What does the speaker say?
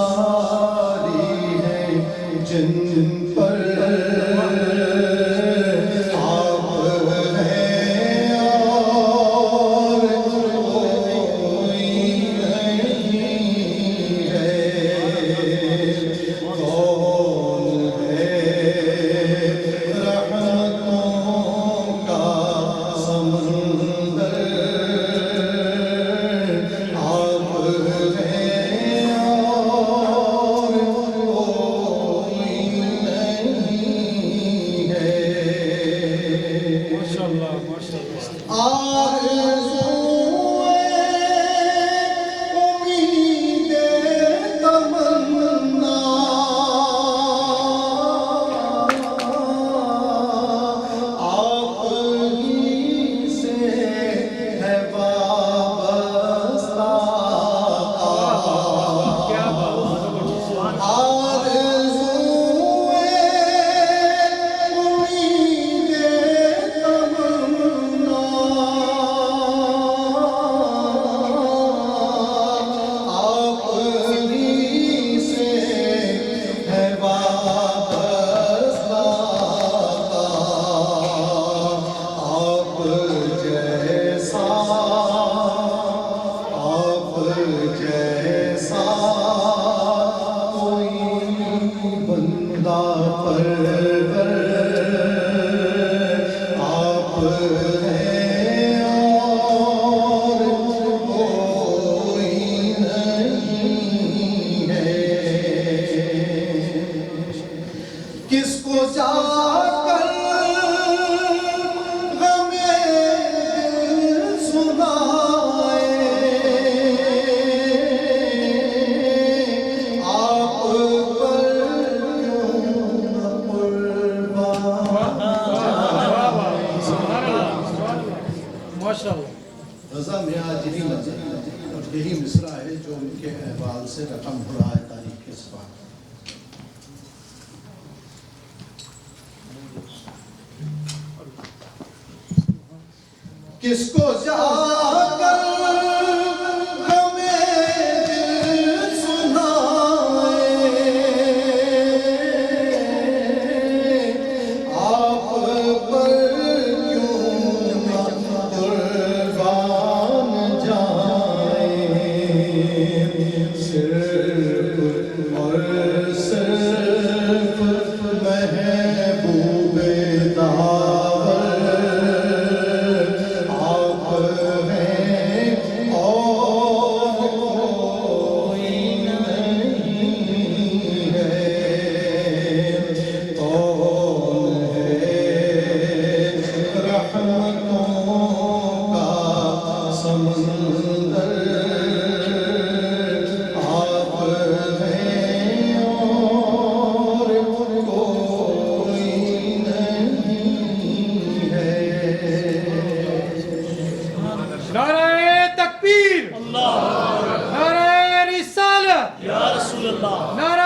ساری ہے جن پر آپ ہیں اور کوئی نہیں ہے کون ہے رحمتوں کا سمندر آپ ہیں اور کوئی نہیں ہے ماشاءاللہ ماشاءاللہ امید تمنا آپ ہی سے ہے وابستہ کیا بات امید تمنا آپ ہی سے ہے وابستہ آپ جیسا کوئی بندہ پرور آپ ہیں اور کوئی نہیں ہے کس کو جا کر غم دل سنائے آپ پر کیوں نہ قربان ماشاءاللہ رضا میاں آجری منظر اور یہی مصرع ہے جو ان کے احوال سے رقم ہو رہا ہے تاریخ کے سبا کس کو جا کر غم دل سنائے آپ پر کیوں نہ قربان جائیں صرف اور صرف محبوب داور آپ ہیں اور کوئی نہیں ہے کون ہے رحمتوں کا سمندر آپ ہیں اور کوئی نہیں ہے نعرہ تکبیر، نعرہ رسالت، یا رسول اللہ، نعرہ